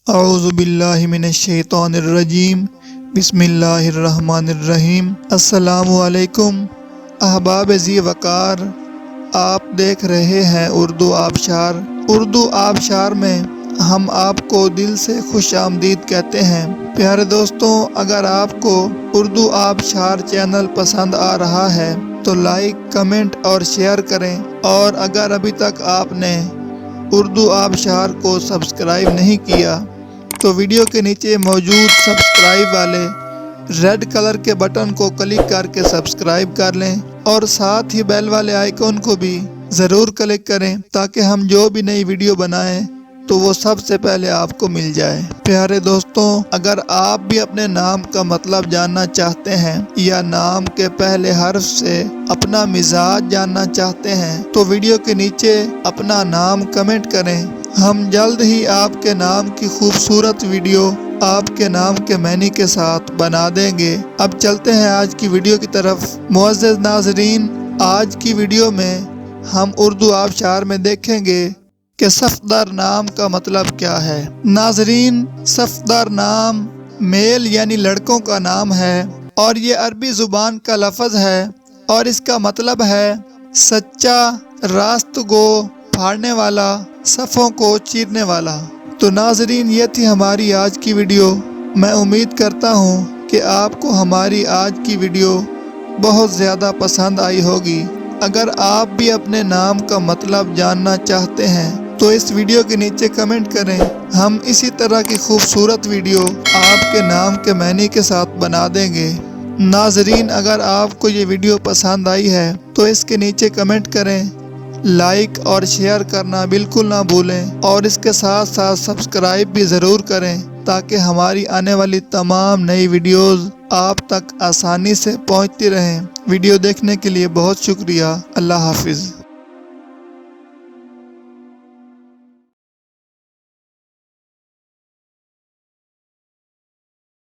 اعوذ باللہ من الشیطان الرجیم بسم اللہ الرحمن الرحیم۔ السلام علیکم احباب ذی وقار، آپ دیکھ رہے ہیں اردو آبشار۔ اردو آبشار میں ہم آپ کو دل سے خوش آمدید کہتے ہیں۔ پیارے دوستوں، اگر آپ کو اردو آبشار چینل پسند آ رہا ہے تو لائک، کمنٹ اور شیئر کریں، اور اگر ابھی تک آپ نے اردو آبشار کو سبسکرائب نہیں کیا تو ویڈیو کے نیچے موجود سبسکرائب والے ریڈ کلر کے بٹن کو کلک کر کے سبسکرائب کر لیں، اور ساتھ ہی بیل والے آئیکن کو بھی ضرور کلک کریں تاکہ ہم جو بھی نئی ویڈیو بنائیں تو وہ سب سے پہلے آپ کو مل جائے۔ پیارے دوستوں، اگر آپ بھی اپنے نام کا مطلب جاننا چاہتے ہیں یا نام کے پہلے حرف سے اپنا مزاج جاننا چاہتے ہیں تو ویڈیو کے نیچے اپنا نام کمنٹ کریں۔ ہم جلد ہی آپ کے نام کی خوبصورت ویڈیو آپ کے نام کے معنی کے ساتھ بنا دیں گے۔ اب چلتے ہیں آج کی ویڈیو کی طرف۔ معزز ناظرین، آج کی ویڈیو میں ہم اردو آبشار میں دیکھیں گے کہ صفدر نام کا مطلب کیا ہے۔ ناظرین، صفدر نام میل یعنی لڑکوں کا نام ہے، اور یہ عربی زبان کا لفظ ہے، اور اس کا مطلب ہے سچا، راست گو، پھاڑنے والا، صفوں کو چیرنے والا۔ تو ناظرین، یہ تھی ہماری آج کی ویڈیو۔ میں امید کرتا ہوں کہ آپ کو ہماری آج کی ویڈیو بہت زیادہ پسند آئی ہوگی۔ اگر آپ بھی اپنے نام کا مطلب جاننا چاہتے ہیں تو اس ویڈیو کے نیچے کمنٹ کریں۔ ہم اسی طرح کی خوبصورت ویڈیو آپ کے نام کے معنی کے ساتھ بنا دیں گے۔ ناظرین، اگر آپ کو یہ ویڈیو پسند آئی ہے تو اس کے نیچے کمنٹ کریں، لائک اور شیئر کرنا بالکل نہ بھولیں، اور اس کے ساتھ ساتھ سبسکرائب بھی ضرور کریں تاکہ ہماری آنے والی تمام نئی ویڈیوز آپ تک آسانی سے پہنچتی رہیں۔ ویڈیو دیکھنے کے لیے بہت شکریہ۔ اللہ حافظ۔